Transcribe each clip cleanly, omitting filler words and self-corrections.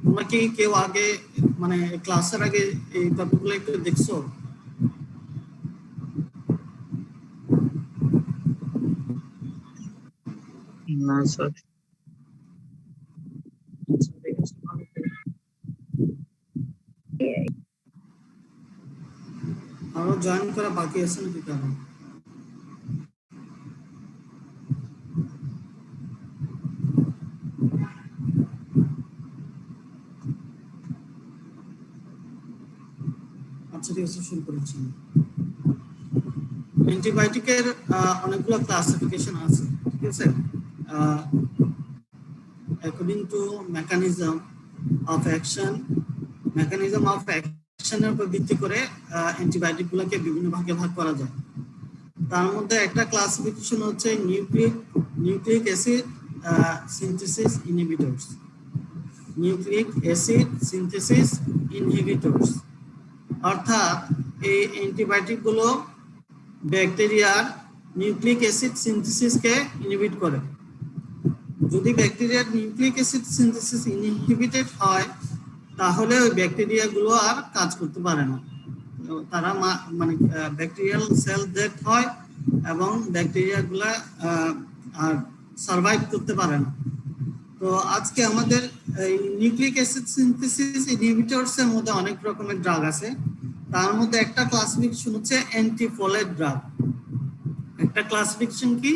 তোমরা কি কেউ আগে মানে ক্লাসের আগে এই টপিকগুলো একটু দেখছো? না স্যার। আরো জয়েন করা বাকি আছে নাকি কারণ? আচ্ছা ঠিক আছে, শুরু করেছি। অ্যান্টিবায়োটিকের অনেকগুলো ক্লাসিফিকেশন আছে, ঠিক আছে। According to mechanism of action, এর উপর ভিত্তি করে অ্যান্টিবায়োটিকগুলোকে বিভিন্ন ভাগে ভাগ করা যায়। তার মধ্যে একটা ক্লাসিফিকেশন হচ্ছে nucleic acid synthesis inhibitors. Nucleic acid synthesis inhibitors অর্থাৎ এই অ্যান্টিবায়োটিকগুলো ব্যাকটেরিয়ার নিউক্লিক অ্যাসিড সিনথেসিসকে ইনহিবিট করে। যদি ব্যাকটেরিয়ার নিউক্লিক অ্যাসিড সিনথেসিস ইনহিবিটেড হয় তাহলে ওই ব্যাকটেরিয়াগুলো আর কাজ করতে পারে না, তারা মানে ব্যাকটেরিয়াল সেল ডেথ হয় এবং ব্যাকটেরিয়াগুলা আর সার্ভাইভ করতে পারে না। তো আজকে আমাদের এই নিউক্লিক অ্যাসিড সিনথেসিস ইনহিবিটরস এর মধ্যে অনেক রকমের ড্রাগ আছে। তার মধ্যে একটা ক্লাসিফিকেশন হচ্ছে অ্যান্টিফোলেট ড্রাগ। একটা ক্লাসিফিকেশন কি?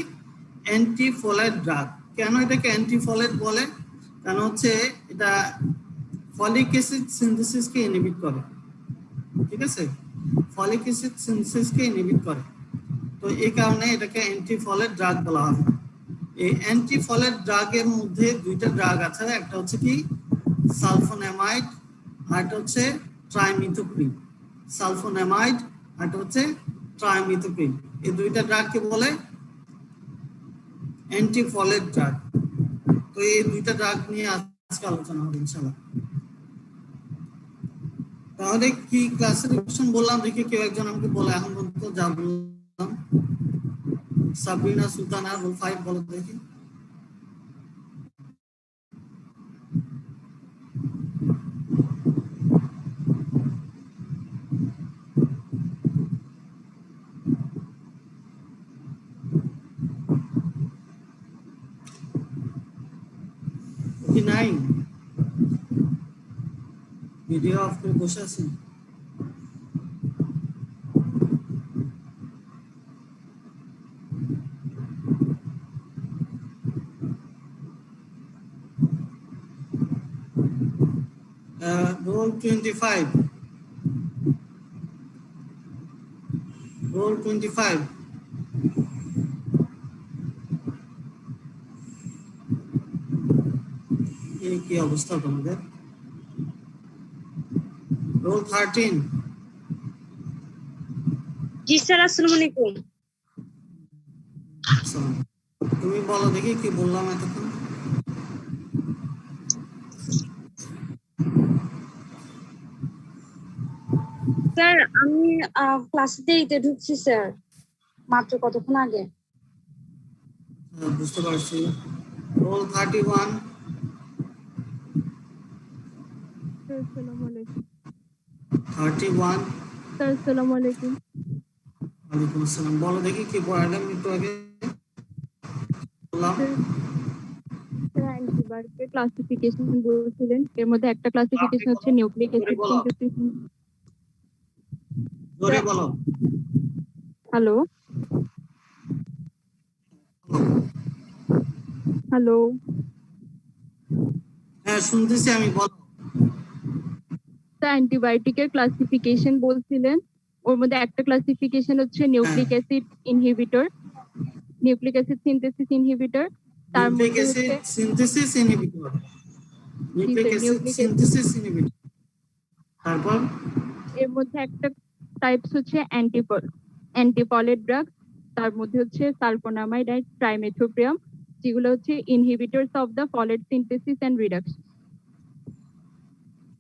অ্যান্টিফোলেট ড্রাগ। কেন এটাকে অ্যান্টিফোলেট বলে? কারণ হচ্ছে এটা ফলিক অ্যাসিড সিনথেসিসকে ইনহিবিট করে, ঠিক আছে। ফলিক অ্যাসিড সিনথেসিসকে ইনহিবিট করে, তো এই কারণে এটাকে অ্যান্টিফোলেট ড্রাগ বলা হয়। এই অ্যান্টিফোলেট ড্রাগের মধ্যে দুইটা ড্রাগ আছে, একটা হচ্ছে কি সালফোনামাইড আর একটা হচ্ছে ট্রাইমিথোপ্রিন। সালফোনামাইড আর একটা হচ্ছে ট্রাইমিথোপ্রিন, এই দুইটা ড্রাগকে বলে অ্যান্টিফোলেট ড্রাগ। তো এই দুইটা ড্রাগ নিয়ে আজকে আলোচনা হবে ইনশাআল্লাহ। তাহলে কি ক্লাসিফিকেশন বললাম দেখি কেউ একজন আমাকে বলে এখন পর্যন্ত যা বললাম। সাবরিনা সুলতানা রোল 5 বলো দেখি। কি নাই? ভিডিও অফ করে বসে আছেন? Roll 25. Roll 25. এই কি অবস্থা তোমাদের? Roll 13. জি স্যার, আসসালামু আলাইকুম। তুমি বলো দেখি কি বললাম এতক্ষণ। স্যার আমি ক্লাসে দেরিতে ঢুকছি স্যার, মাত্র কতক্ষণ আগে। বুঝতে পারছি। Roll 31. আসসালামু আলাইকুম। 31. স্যার আসসালামু আলাইকুম। ওয়ালাইকুম আসসালাম। বলো দেখি কি পড়ালাম একটু আগে বললাম। স্যার অ্যান্টিবায়োটিকের ক্লাসিফিকেশন বলছিলেন, এর মধ্যে একটা ক্লাসিফিকেশন হচ্ছে নিউক্লিক অ্যাসিড সিনথেসিস। জোরে বলো। হ্যালো হ্যালো হ্যাঁ শুনতেছি আমি, বলো। স্যার অ্যান্টিবায়োটিকের ক্লাসিফিকেশন বলছিলেন, ওর মধ্যে একটা ক্লাসিফিকেশন হচ্ছে nucleic acid inhibitor, nucleic acid synthesis inhibitor. তার নিউক্লিক মধ্যে অ্যাসিড হচ্ছে synthesis inhibitor. Nucleic acid nucleic synthesis inhibitor. তারপর এর মধ্যে একটা টাইপস হচ্ছে অ্যান্টিফোলেট ড্রাগ। তার মধ্যে হচ্ছে সালফোনামাইড আর ট্রাইমেথোপ্রিয়াম, যেগুলো হচ্ছে inhibitors of the folate synthesis and reduction.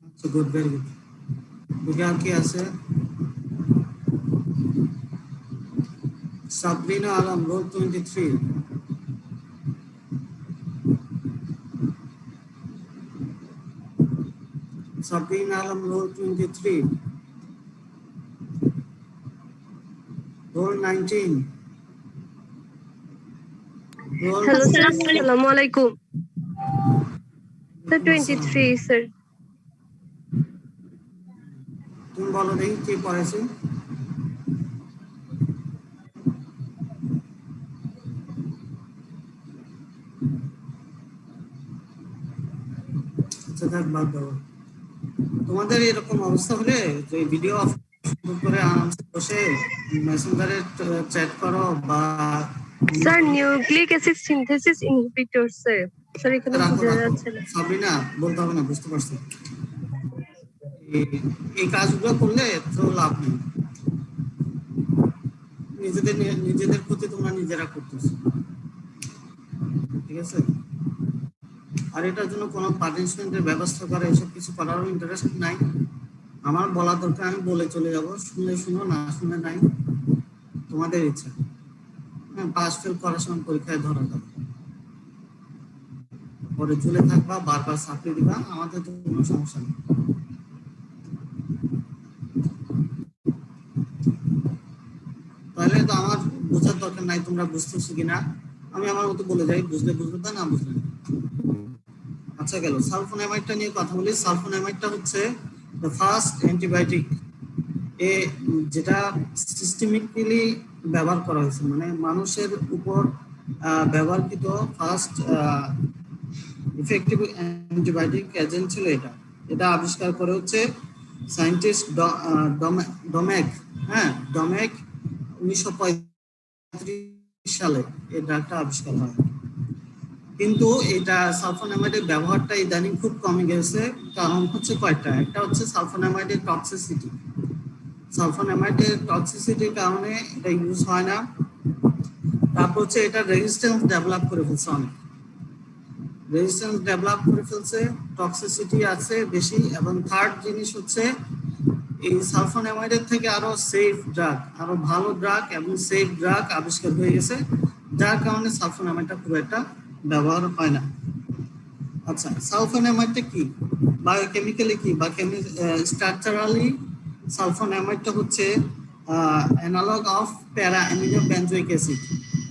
আচ্ছা গুড, ভেরি গুড। বুঝা কি আছে? Sabrina Alam, roll 23. Sabrina Alam, roll 23. Roll 19. Roll Hello, sir. Assalamu alaikum. Sir, 23. 23, sir. তুমি বলো দেখি কি পড়েছে। আচ্ছা থাক, বাদ দাও। তোমাদের এরকম অবস্থা হলে যে ভিডিও অফ করে আরামসে বসে মেসেঞ্জারে চ্যাট করো বা Sir, nucleic acid synthesis inhibitor, sir. Sir, এখানে রাখো বোঝা রাখো যাচ্ছে না। সাবরিনা, বলতে হবে না, বুঝতে পারছি। এই কাজগুলো করলে তো লাভ নেই, নিজেদের প্রতি তোমরা নিজেরা করতেছো, ঠিক আছে? আর এটার জন্য কোনো পানিশমেন্টের ব্যবস্থা করে এসব কিছু করারও ইন্টারেস্ট নাই। আমার বলা দরকার, আমি বলে চলে যাব, শুনলে শুনো, না শুনে নাই, তোমাদের ইচ্ছা। হ্যাঁ, পাস ফেল করার সময় পরীক্ষায় ধরা যাবে, পরে ঝুলে থাকবা, বারবার চাকরি দিবা, আমাদের তো কোনো সমস্যা নেই। তাহলে তো আমার বোঝার দরকার নাই তোমরা বুঝতেছো কিনা, আমি আমার মতো বলে যাই, বুঝলে বুঝবে, তা না বুঝলে না। আচ্ছা গেল, সালফোনামাইডটা নিয়ে কথা বলি। সালফোনামাইডটা হচ্ছে দ্য ফার্স্ট অ্যান্টিবায়োটিক যেটা সিস্টেমিক্যালি ব্যবহার করা হয়েছে, মানে মানুষের উপর ব্যবহৃত ফার্স্ট ইফেক্টিভ অ্যান্টিবায়োটিক এজেন্ট ছিল এটা। এটা আবিষ্কার করে হচ্ছে সায়েন্টিস্ট ডমেক, হ্যাঁ ডমেক 1935 সালে এই ড্রাগটা আবিষ্কার হয়। কিন্তু এটা সালফোনামাইডের ব্যবহারটা ইদানিং খুব কমে গেছে, কারণ হচ্ছে কয়েকটা। একটা হচ্ছে সালফোনামাইডের টক্সিসিটি, সালফোনামাইডের টক্সিসিটির কারণে এটা ইউজ হয় না। তারপর হচ্ছে এটা রেজিস্ট্যান্স ডেভেলপ করে ফেলছে, অনেক রেজিস্ট্যান্স ডেভেলপ করে ফেলছে, টক্সিসিটি আছে বেশি। এবং থার্ড জিনিস হচ্ছে এই সালফোনামাইডের থেকে আরো সেফ ড্রাগ, আরো ভালো ড্রাগ এবং সেফ ড্রাগ আবিষ্কার হয়ে গেছে, যার কারণে সালফোনামাইডটা খুব একটা ব্যবহার হয় না। আচ্ছা, সালফোনামাইডটা কি, বায়োকেমিক্যালি কি বা স্ট্রাকচারালি সালফোনামাইডটা হচ্ছে অ্যানালগ অফ প্যারা অ্যামিনো বেনজোইক অ্যাসিড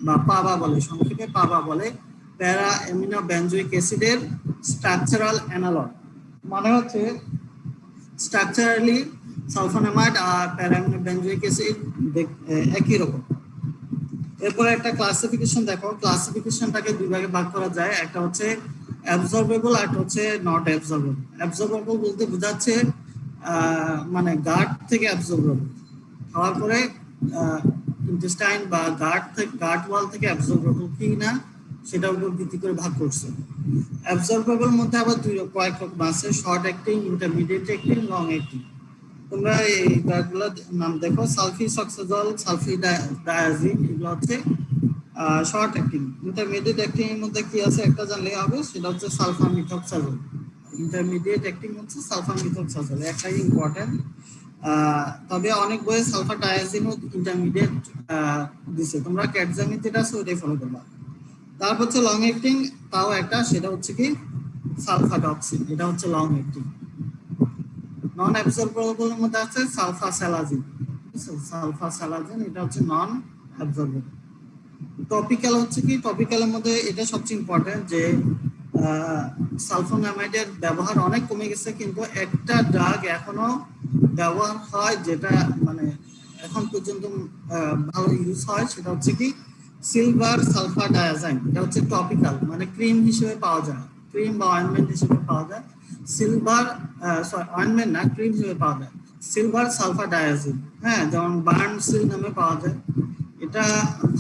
বা পাবা বলে, সংক্ষেপে পাবা বলে। প্যারা অ্যামিনো বেনজোইক অ্যাসিডের স্ট্রাকচারাল অ্যানালগ, মানে হচ্ছে স্ট্রাকচারালি সালফোনামাইড আর প্যারা অ্যামিনো বেনজোইক অ্যাসিড একই রকম। এরপরে একটা ক্লাসিফিকেশন দেখো, ক্লাসিফিকেশনটাকে দুই ভাগে ভাগ করা যায়, একটা হচ্ছে অ্যাবজর্বেবল আর একটা হচ্ছে নট অ্যাবজর্বেবল। অ্যাবজর্বেবল বলতে বোঝাচ্ছে মানে গাট থেকে অ্যাবজর্বেবল, খাওয়ার পরে ইন্টেস্টাইন বা গাট ওয়াল থেকে অ্যাবজর্বেবল কি না সেটার উপর ভিত্তি করে ভাগ করছে। অ্যাবজর্বেবল মধ্যে আবার কয়েক রকম আছে, short acting, intermediate acting, long acting. তোমরা এই ড্রাগগুলোর নাম দেখো, সালফিসক্সাজল, সালফিডায়াজিন, এগুলো হচ্ছে শর্ট অ্যাক্টিং। ইন্টারমিডিয়েট অ্যাক্টিং এর মধ্যে কি আছে একটা জানলেই হবে, সেটা হচ্ছে সালফামিথক্সাজল। ইন্টারমিডিয়েট অ্যাক্টিং হচ্ছে সালফামিথক্সাজল, একটাই ইম্পর্টেন্ট। তবে অনেক বইয়ে সালফাডায়াজিনও ইন্টারমিডিয়েট দিছে, তোমরা ক্যাডজামিন যেটা আছে ওটাই ফলো করবা। তারপর হচ্ছে লং অ্যাক্টিং, তাও একটা, সেটা হচ্ছে কি সালফাডক্সিন, এটা হচ্ছে লং অ্যাক্টিং। নন অ্যাবজর্বেবল এর মধ্যে আছে সালফাসালাজিন, সালফাসালাজিন এটা হচ্ছে নন অ্যাবজর্বেবল। টপিক্যাল হচ্ছে কি, টপিক্যালের মধ্যে এটা সবচেয়ে ইম্পর্টেন্ট যে সালফোনামাইডের ব্যবহার অনেক কমে গেছে, কিন্তু একটা ড্রাগ এখনো ব্যবহার হয় যেটা মানে এখন পর্যন্ত ভালো ইউজ হয়, সেটা হচ্ছে কি সিলভার সালফাডায়াজাইন। এটা হচ্ছে টপিক্যাল, মানে ক্রিম হিসেবে পাওয়া যায়, ক্রিম বা অয়েন্টমেন্ট হিসেবে পাওয়া যায়। সিলভার অয়েন্টমেন্ট না, ক্রিম হিসেবে পাওয়া যায় সিলভার সালফাডায়াজিন, হ্যাঁ, যেমন বার্ন সিল নামে পাওয়া যায়। এটা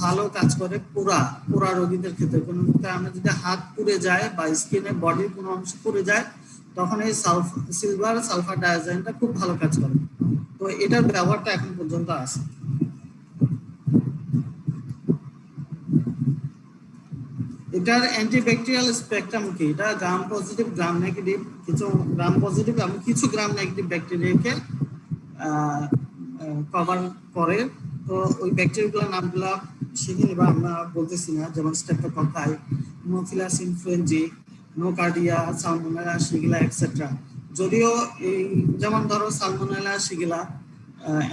ভালো কাজ করে পোড়া রোগীদের ক্ষেত্রে। কোনো কারণে যদি হাত পুড়ে যায় বা স্কিনে বডির কোনো অংশ পুড়ে যায়, তখন এই সিলভার সালফাডায়াজাইনটা খুব ভালো কাজ করে। তো এটার ব্যবহারটা এখন পর্যন্ত আছে। এটার অ্যান্টিব্যাকটেরিয়াল স্পেকট্রাম কি, এটা গ্রাম পজিটিভ, গ্রাম নেগেটিভ, কিছু গ্রাম পজিটিভ এবং কিছু গ্রাম নেগেটিভ ব্যাকটেরিয়াকে কভার করে। তো ওই ব্যাকটেরিয়াগুলোর নামগুলো শিখে নিবা, আমরা বলতেছি না, যেমন streptococci, haemophilus influenzae, nocardia, salmonella, shigella etcetera. যদিও এই যেমন ধরো সালমোনেলা শিগেলা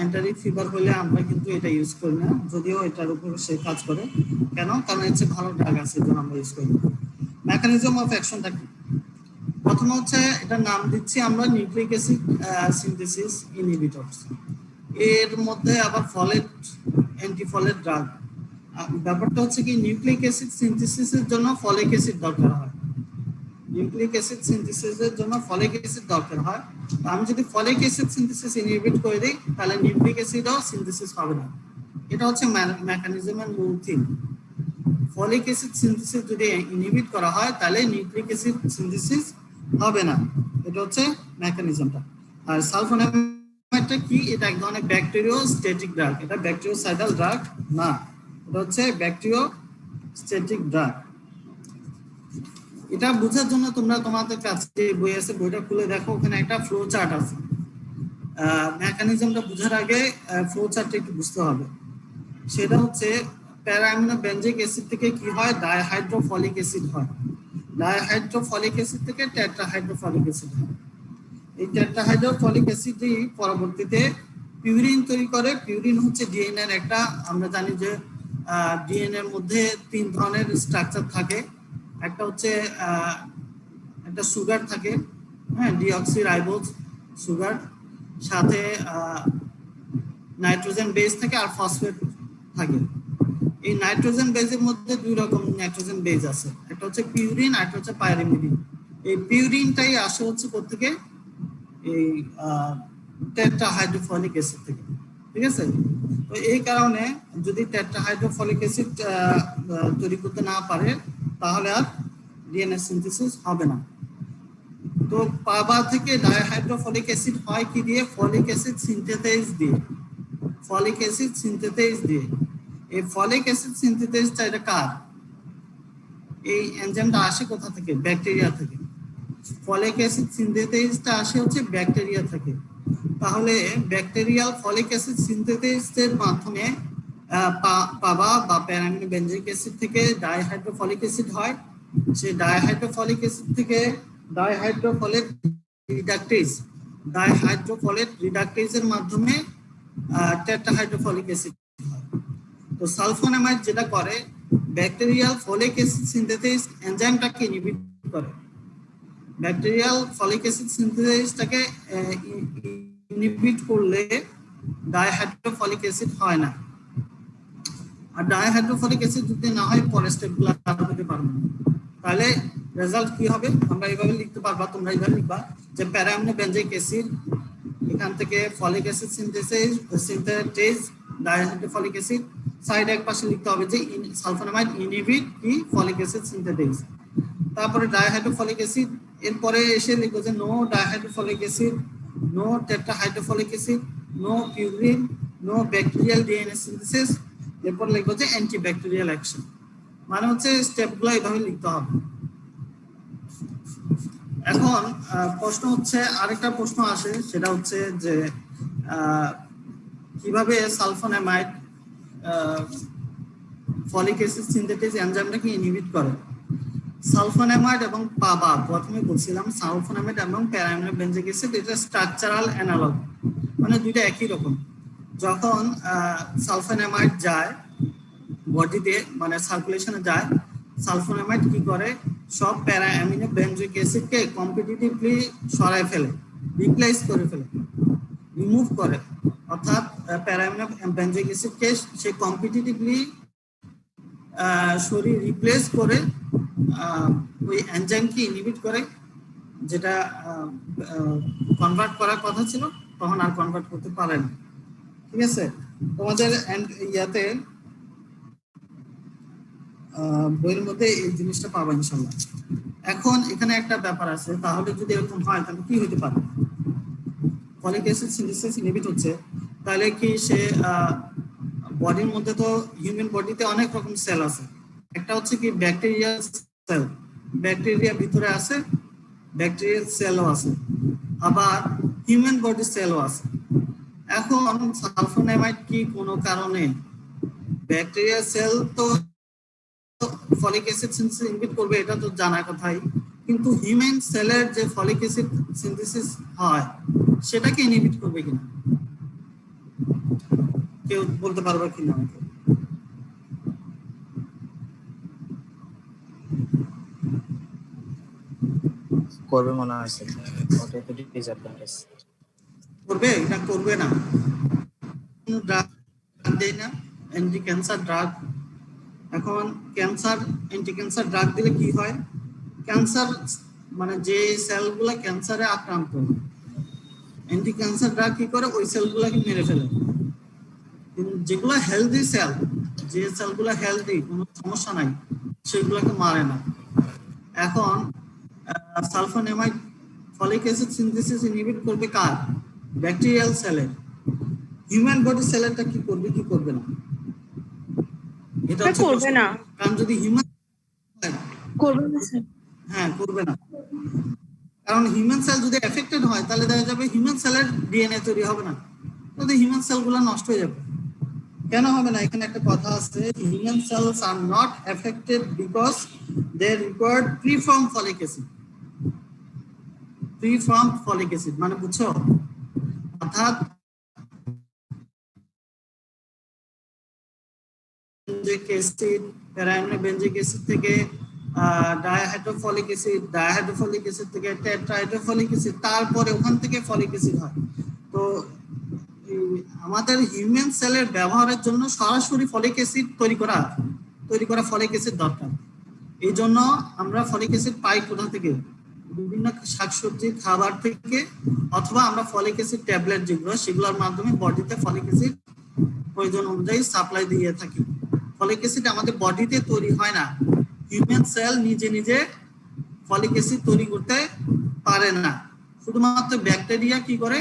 এন্টারিক ফিভার হলে আমরা কিন্তু এটা ইউজ করি না, যদিও এটার উপর সে কাজ করে। কেন? কারণ এর চেয়ে ভালো ড্রাগ আছে, এই জন্য আমরা ইউজ করি। মেকানিজম অফ অ্যাকশনটা কি? প্রথম হচ্ছে এটার নাম দিচ্ছি আমরা নিউক্লিক অ্যাসিড সিনথেসিস ইনহিবিটরস। এর মধ্যে আবার ফলেট, অ্যান্টিফলেট ড্রাগ। ব্যাপারটা হচ্ছে কি, নিউক্লিক অ্যাসিড সিনথেসিসের জন্য ফলিক অ্যাসিড দরকার হয়। নিউক্লিক অ্যাসিড সিনথেসিসের জন্য ফলিক অ্যাসিড দরকার হয়। আমি যদি ফলিক অ্যাসিড সিনথেসিস ইনহিবিট করে দিই, তাহলে নিউক্লিক অ্যাসিডও সিনথেসিস হবে না। এটা হচ্ছে মেকানিজমের মূল থিম। ফলিক অ্যাসিড সিনথেসিস যদি ইনহিবিট করা হয়, তাহলে নিউক্লিক অ্যাসিড সিনথেসিস হবে না। এটা হচ্ছে মেকানিজমটা। আর সালফোনামাইডটা কি? এটা এক ধরনের ব্যাকটেরিওস্ট্যাটিক ড্রাগ। এটা ব্যাকটেরিওসাইডাল ড্রাগ না, এটা হচ্ছে ব্যাকটেরিওস্ট্যাটিক ড্রাগ। এটা বোঝার জন্য তোমরা তোমাদের কাছে বই আছে, বইটা খুলে দেখো, ওখানে একটা ফ্লো চার্ট আছে। মেকানিজমটা বোঝার আগে ফ্লো চার্টটা একটু বুঝতে হবে। সেটা হচ্ছে প্যারাঅ্যামিনো বেনজিক অ্যাসিড থেকে কি হয়? ডাইহাইড্রোফলিক অ্যাসিড হয়। ডাইহাইড্রোফলিক অ্যাসিড থেকে টেট্রাহাইড্রোফলিক অ্যাসিড হয়। এই টেট্রাহাইড্রোফলিক অ্যাসিডই পরবর্তীতে পিউরিন তৈরি করে। পিউরিন হচ্ছে ডিএনএর একটা, আমরা জানি যে ডিএনএ এর মধ্যে 3 ধরনের স্ট্রাকচার থাকে। একটা হচ্ছে একটা সুগার থাকে, হ্যাঁ, ডিঅক্সিরাইবোজ সুগার, সাথে নাইট্রোজেন বেস থাকে আর ফসফেট থাকে। এই নাইট্রোজেন বেজের মধ্যে 2 রকম নাইট্রোজেন বেজ আছে, একটা হচ্ছে পিউরিন আর একটা হচ্ছে পাইরিমিডিন। এই পিউরিনটাই আসে হচ্ছে কোত্থেকে? এই টেট্রাহাইড্রোফলিক অ্যাসিড থেকে, ঠিক আছে? তো এই কারণে যদি টেট্রাহাইড্রোফলিক অ্যাসিড তৈরি করতে না পারে, তাহলে আর ডিএনএ সিনথেসিস হবে না। তো পাবা থেকে ডাইহাইড্রোফলিক অ্যাসিড হয় কি দিয়ে? ফলিক অ্যাসিড সিনথেটাইজ দিয়ে। ফলিক অ্যাসিড সিনথেটাইজ দিয়ে। এই ফলিক অ্যাসিড সিনথেটাইজটা এটা কার? এই এনজাইমটা আসে কোথা থেকে? ব্যাকটেরিয়া থেকে। ফলিক অ্যাসিড সিনথেটাইজটা আসে হচ্ছে ব্যাকটেরিয়া থেকে। তাহলে ব্যাকটেরিয়াল ফলিক অ্যাসিড সিনথেটাইজের মাধ্যমে পাবা বা প্যারামিনো বেনজিক অ্যাসিড থেকে ডাইহাইড্রোফলিক অ্যাসিড হয়। সেই ডাইহাইড্রোফলিক অ্যাসিড থেকে ডাইহাইড্রোফলেট রিডাকটেজের মাধ্যমে টেট্রাহাইড্রোফলিক অ্যাসিড হয়। তো সালফোনামাইড যেটা করে, ব্যাকটেরিয়াল ফলিক অ্যাসিড সিনথেটাইজ এনজাইমটাকে ইনহিবিট করে। ব্যাকটেরিয়াল ফলিক অ্যাসিড সিনথেটাইজটাকে ইনহিবিট করলে ডাইহাইড্রোফলিক অ্যাসিড হয় না। আর ডাইহাইড্রোফলিক অ্যাসিড যদি না হয়, পরের স্টেপগুলো আরো হতে পারবে না। তাহলে রেজাল্ট কি হবে? আমরা এইভাবে লিখতে পারবা, তোমরা এইভাবে লিখবা যে প্যারাঅ্যামিনো বেনজিক অ্যাসিড, এখান থেকে folic acid synthetize dihydrofolic acid, side এক পাশে লিখতে হবে যে সালফোনামাইড ইনহিবিট কি? Folic acid synthetize. তারপরে ডাইহাইড্রোফলিক অ্যাসিড, এরপরে এসে লিখবো যে no dihydrofolic acid, no tetrahydrofolic acid, no purine, no bacterial DNA synthesis. এরপর লিখবো যে অ্যান্টিব্যাকটেরিয়াল অ্যাকশন। মানে হচ্ছে স্টেপগুলো এইভাবে লিখতে হবে। এখন প্রশ্ন হচ্ছে, আরেকটা প্রশ্ন আসে, সেটা হচ্ছে যে কিভাবে সালফোনামাইড ফলিক অ্যাসিড সিনথেটাইজ এনজাইমটাকে ইনহিবিট করে। সালফোনামাইড এবং পাবা, প্রথমে বলছিলাম সালফোনামাইড এবং প্যারাঅ্যামিনো বেনজিক অ্যাসিড, এটা স্ট্রাকচারাল অ্যানালগ, মানে দুইটা একই রকম। যখন সালফোনামাইড যায় বডিতে, মানে সার্কুলেশনে যায়, সালফোনামাইড কি করে? সব প্যারাঅ্যামিনো বেনজিক অ্যাসিডকে কম্পিটিটিভলি সরায় ফেলে, রিপ্লেস করে ফেলে, রিমুভ করে। অর্থাৎ প্যারাঅ্যামিনো বেনজিক অ্যাসিডকে সে কম্পিটিটিভলি শরীর রিপ্লেস করে ওই এনজাইমকে ইনহিবিট করে, যেটা কনভার্ট করার কথা ছিল, তখন আর কনভার্ট করতে পারে না। ঠিক আছে? তোমাদের ইয়াতে বইয়ের মধ্যে এই জিনিসটা পাবা ইনশাল্লাহ। এখন এখানে একটা ব্যাপার আছে, তাহলে যদি এরকম হয় তাহলে কি হতে পারে? ফলিক অ্যাসিড সিনথেসিস ইনহিবিট হচ্ছে, তাহলে কি সে বডির মধ্যে, তো হিউম্যান বডিতে অনেক রকম সেল আছে, একটা হচ্ছে কি ব্যাকটেরিয়াল সেল, ব্যাকটেরিয়া ভিতরে আছে, ব্যাকটেরিয়াল সেলও আছে, আবার হিউম্যান বডি সেলও আছে। এখন সালফোনামাইড কি কোনো কারণে ব্যাকটেরিয়া সেল তো ফলিক অ্যাসিড সিনথেসিস ইনহিবিট করবে, এটা তো জানার কথাই। কিন্তু হিউম্যান সেলের যে ফলিক অ্যাসিড সিনথেসিস হয় সেটাকে ইনহিবিট করবে কিনা, কেউ বলতে পারবে কিনা আমাকে? করবে মনে হয় স্যার, ওটা তো ডিসঅ্যাডভান্টেজ। করবে? এটা করবে না। ড্রাগ দেয় না, অ্যান্টি ক্যান্সার ড্রাগ। এখন ক্যান্সার অ্যান্টি ক্যান্সার ড্রাগ দিলে কি হয়, ক্যান্সার মানে যে সেলগুলা ক্যান্সারে আক্রান্ত, অ্যান্টি ক্যান্সার ড্রাগ কি করে, ওই সেলগুলাকে মেরে ফেলে। যেগুলো হেলদি সেল, যে সেলগুলো হেলদি, কোনো সমস্যা নাই, সেগুলোকে মারে না। এখন সালফোনেমাইড ফলিক অ্যাসিড সিনথেসিস ইনহিবিট করবে কার? ব্যাকটেরিয়াল সেলের। হিউম্যান বডি সেলেরটা কি করবে কি করবে না, এটা হচ্ছে করবে প্রশ্ন। না। কারণ যদি হিউম্যান, করবে না স্যার। হ্যাঁ করবে না, কারণ হিউম্যান সেল যদি এফেক্টেড হয় তাহলে দেখা যাবে হিউম্যান সেলের ডিএনএ তৈরি হবে না, তাহলে হিউম্যান সেলগুলো নষ্ট হয়ে যাবে। কেন হবে না? এখানে একটা কথা আছে, human cells are not affected because they required preform folic acid. Preform folic acid মানে বুঝছো, অর্থাৎ বেঞ্জিক অ্যাসিড, প্যারাঅ্যামিনো বেঞ্জিক অ্যাসিড থেকে ডাইহাইড্রোফলিক অ্যাসিড, ডাইহাইড্রোফলিক অ্যাসিড থেকে টেট্রাহাইড্রোফলিক অ্যাসিড, তারপরে ওখান থেকে ফলিক অ্যাসিড হয়। তো আমাদের হিউম্যান সেলের ব্যবহারের জন্য সরাসরি ফলিক অ্যাসিড তৈরি করা ফলিক অ্যাসিড দরকার। এই জন্য আমরা ফলিক অ্যাসিড পাই কোথা থেকে? বিভিন্ন শাকসবজি খাবার থেকে, অথবা আমরা ফলিক অ্যাসিড ট্যাবলেট যেগুলো, সেগুলোর মাধ্যমে বডিতে ফলিক অ্যাসিড প্রয়োজন অনুযায়ী সাপ্লাই দিয়ে থাকি। ফলিক অ্যাসিড আমাদের বডিতে তৈরি হয় না, হিউম্যান সেল নিজে নিজে ফলিক অ্যাসিড তৈরি করতে পারে না, শুধুমাত্র ব্যাকটেরিয়া কি করে,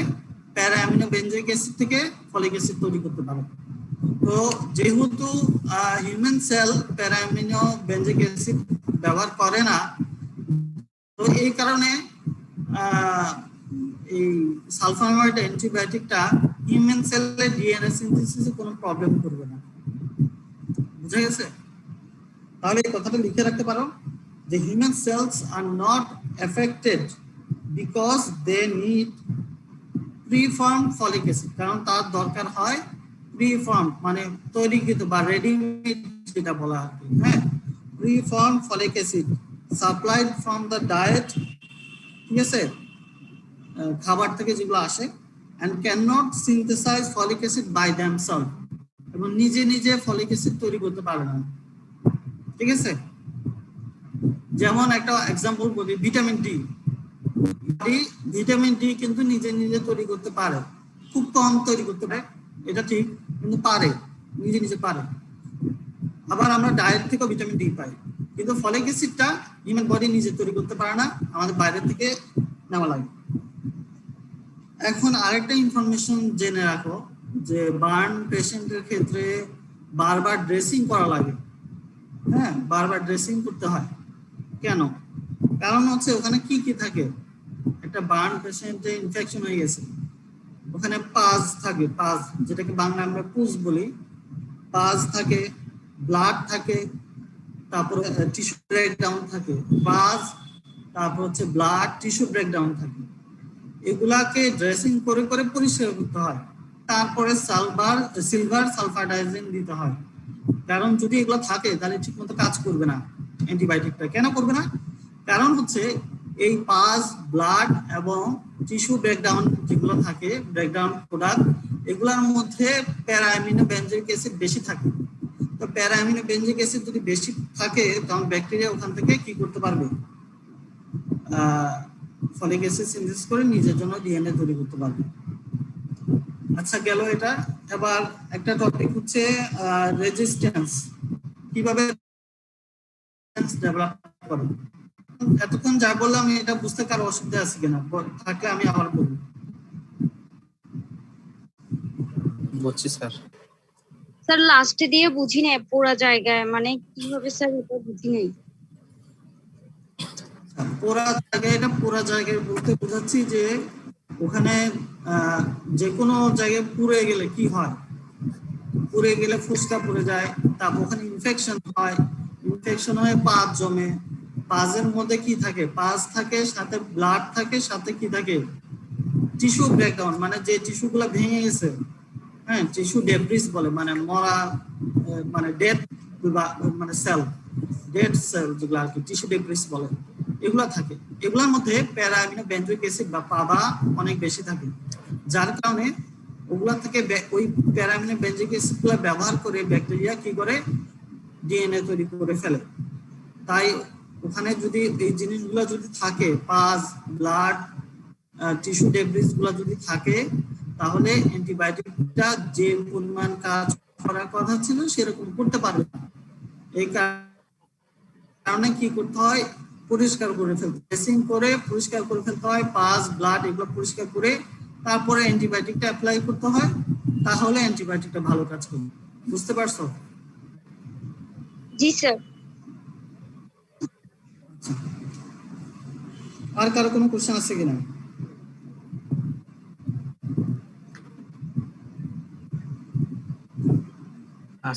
প্যারাঅ্যামিনো বেঞ্জিক অ্যাসিড থেকে ফলিক অ্যাসিড তৈরি করতে পারে। তো যেহেতু হিউম্যান সেল প্যারাঅ্যামিনো বেঞ্জিক অ্যাসিড ব্যবহার করে না, তো এই কারণে এই সালফোনামাইড অ্যান্টিবায়োটিকটা হিউম্যান সেলের ডিএনএ সিনথেসিসে কোনো প্রবলেম করবে না। বুঝা গেছে? তাহলে এই কথাটা লিখে রাখতে পারো যে human cells are not affected because they need preform folic acid, কারণ তার দরকার হয় প্রিফর্ম মানে তৈরিকৃত বা রেডিমেড যেটা বলা হয়, হ্যাঁ, preform folic acid supplied from the diet, ঠিক আছে, খাবার থেকে যেগুলো আসে, and cannot synthesize folic acid by themselves, এবং নিজে নিজে ফলিক অ্যাসিড তৈরি করতে পারে না। ঠিক আছে, যেমন একটা এক্সাম্পল বলি, ভিটামিন ডি। ভিটামিন ডি কিন্তু নিজে নিজে তৈরি করতে পারে, খুব কম তৈরি করতে পারে, এটা ঠিক, কিন্তু পারে, নিজে নিজে পারে। আবার আমরা ডায়েট থেকে ভিটামিন ডি পাই, কিন্তু ফলিক অ্যাসিডটা হিউম্যান বডি নিজে তৈরি করতে পারে না, আমাদের বাইরে থেকে নেওয়া লাগে। এখন আরেকটা ইনফরমেশন জেনে রাখো যে বার্ন পেশেন্টের ক্ষেত্রে বারবার ড্রেসিং করা লাগে। হ্যাঁ, বারবার ড্রেসিং করতে হয়। কেন? কারণ হচ্ছে ওখানে কি কি থাকে, একটা বার্ন পেশেন্টে ইনফেকশন হয়ে গেছে, ওখানে পাজ থাকে, পাজ যেটাকে বাংলা আমরা পুজ বলি, পাজ থাকে, ব্লাড থাকে, তারপরে টিস্যু ব্রেকডাউন থাকে, পাজ, তারপর হচ্ছে ব্লাড টিস্যু ব্রেকডাউন থাকে। এগুলাকে ড্রেসিং করে করে পরিষ্কার করতে হয়, তারপরে সিলভার সালফাইডাইজিন দিতে হয়। কারণ যদি এগুলো থাকে তাহলে ঠিক মতো কাজ করবে না অ্যান্টিবায়োটিকটা। কেন করবে না? কারণ হচ্ছে এই পাজ, ব্লাড এবং টিস্যু ব্রেকডাউন যেগুলো থাকে, ব্রেকডাউন প্রোডাক্ট, এগুলোর মধ্যে প্যারাঅ্যামিনো বেঞ্জিক অ্যাসিড বেশি থাকে। তো প্যারাঅ্যামিনো বেঞ্জিক অ্যাসিড যদি বেশি থাকে তখন ব্যাকটেরিয়া ওখান থেকে কি করতে পারবে, ফলিক অ্যাসিড সিনথেসিস করে নিজের জন্য ডিএনএ তৈরি করতে পারবে। আচ্ছা, গেল এটা। এবার একটা টপিক হচ্ছে রেজিস্ট্যান্স, কিভাবে ডেভেলপ করে। এতক্ষণ যা বললাম এটা বুঝতে কারো অসুবিধা আছে কিনা, থাকলে আমি আবার বলবো। বুঝছি স্যার। স্যার লাস্টে দিয়ে বুঝি নাই পুরো জায়গায়, মানে কিভাবে স্যার এটা বুঝি নাই। পুরা জায়গায়, এটা পুরা জায়গায় বলতে বোঝাচ্ছি যে ওখানে যে কোনো জায়গায় পুড়ে গেলে কি হয়, পুড়ে গেলে ফুসকা পুড়ে যায়, তারপর ওখানে ইনফেকশন হয়, ইনফেকশন হয়ে পাত জমে, পাজের মধ্যে কি থাকে, পাজ থাকে, সাথে ব্লাড থাকে, সাথে কি থাকে, টিস্যু ব্রেকডাউন, মানে যে টিস্যুগুলো ভেঙে গেছে, হ্যাঁ, টিস্যু ডেব্রিস বলে, মানে মরা, মানে ডেড, বা মানে সেল, ডেড সেল যেগুলো আর কি টিস্যু ডেব্রিস বলে, এগুলা থাকে। এগুলোর মধ্যে প্যারা অ্যামিনো বেঞ্জোইক অ্যাসিড বা পাবা অনেক বেশি থাকে, যার কারণে ওগুলা থেকে ওই প্যারা অ্যামিনো বেঞ্জোইক অ্যাসিড গুলা ব্যবহার করে ব্যাকটেরিয়া কি করে, ডিএনএ তৈরি করে ফেলে। তাই ওখানে যদি এই জিনিসগুলো যদি থাকে, পাজ, ব্লাড, টিস্যু ডেব্রিস গুলো যদি থাকে, তাহলে অ্যান্টিবায়োটিকটা যে পরিমাণ কাজ করার কথা ছিল সেরকম করতে পারবে না। এই কারণে কি করতে হয়, পরিষ্কার করে ফেলতে, ড্রেসিং করে পরিষ্কার করে ফেলতে হয়, পাজ, ব্লাড এগুলো পরিষ্কার করে তারপরে অ্যান্টিবায়োটিকটা অ্যাপ্লাই করতে হয়, তাহলে অ্যান্টিবায়োটিকটা ভালো কাজ করবে। বুঝতে পারছো? জি স্যার। আর কারো কোনো কোশ্চেন আছে কিনা?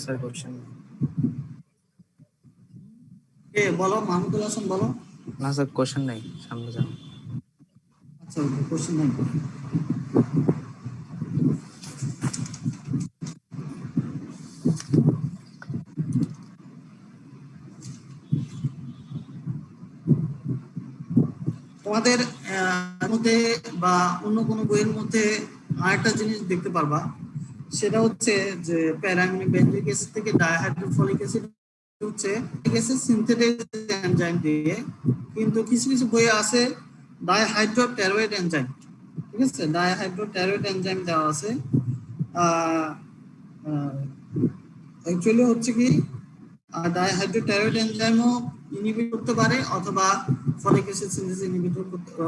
স্যার কোশ্চেন বলো, মাহমুদুল হাসান বলো। না স্যার, কোশ্চেন নাই, সামনে যান। আচ্ছা, কোশ্চেন নাই। তোমাদের মধ্যে বা অন্য কোনো বইয়ের মধ্যে আরেকটা জিনিস দেখতে পারবা, সেটা হচ্ছে যে প্যারামিনো বেঞ্জিক অ্যাসিড থেকে ডাইহাইড্রোফলিক অ্যাসিড হচ্ছে সিনথেটিক এনজাইম দিয়ে, কিন্তু কিছু কিছু বইয়ে আছে ডাইহাইড্রোটেরয়েড এনজাইম। ঠিক আছে, ডাইহাইড্রোটেরয়েড এনজাইম দেওয়া আছে। অ্যাকচুয়ালি হচ্ছে কি, ডাইহাইড্রোটেরয়েড এনজাইমও ইনহিবিট করতে পারে, অথবা folic acid synthesis inhibitor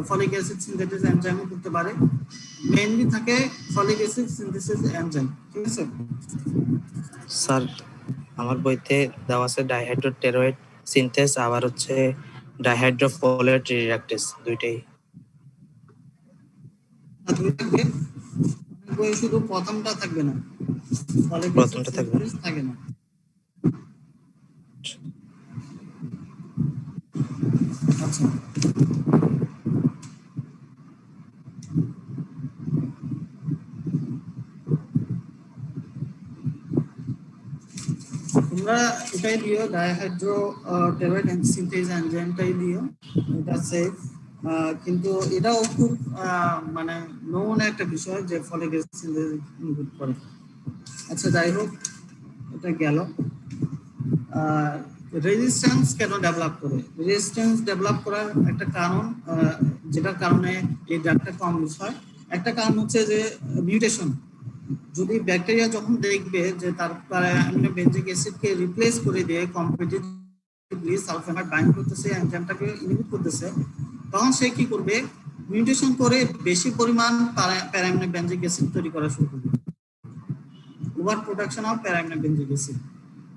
folic acid synthesis এনজাইমও করতে পারে। মেইনলি থাকে ফলিক অ্যাসিড সিনথেসিস এনজাইম। ঠিক আছে স্যার, আমার বইতে দেওয়া আছে ডাইহাইড্রোটেরয়েড সিনথেস, আবার হচ্ছে ডাইহাইড্রোফোলেট রিডাকটেস, দুইটাই। থাকবে, বইয়ে শুধু প্রথমটা থাকবে না, ফলিক অ্যাসিড প্রথমটা থাকবে না। সিনথেসিস থাকে না। আচ্ছা, তোমরা এটাই দিও, ডাইহাইড্রোটেরয়েড সিনথেস এনজাইমটাই দিও, এটা সেফ। কিন্তু এটাও খুব মানে নোন একটা বিষয় যে ফলিক অ্যাসিড সিনথেসিস ইনহিবিট করে। আচ্ছা, যাই হোক, এটা গেল। রেজিস্ট্যান্স কেন ডেভেলপ করে? রেজিস্ট্যান্স ডেভেলপ করার একটা কারণ, যেটার কারণে এই ড্রাগটা কম ইউজ হয়, একটা কারণ হচ্ছে যে মিউটেশন। যদি ব্যাকটেরিয়া যখন দেখবে যে তার অ্যামিনো বেঞ্জিক অ্যাসিডকে রিপ্লেস করে দিয়ে কম্পিটিটিভলি সালফোনামাইড বাইন্ড করতেছে, এনজাইমটাকে ইনহিবিট করতেছে, তখন সে কি করবে, মিউটেশন করে বেশি পরিমাণ প্যারামিনো বেঞ্জিক অ্যাসিড তৈরি করা শুরু করবে, ওভার প্রোডাকশন অফ প্যারামিনো বেঞ্জিক অ্যাসিড।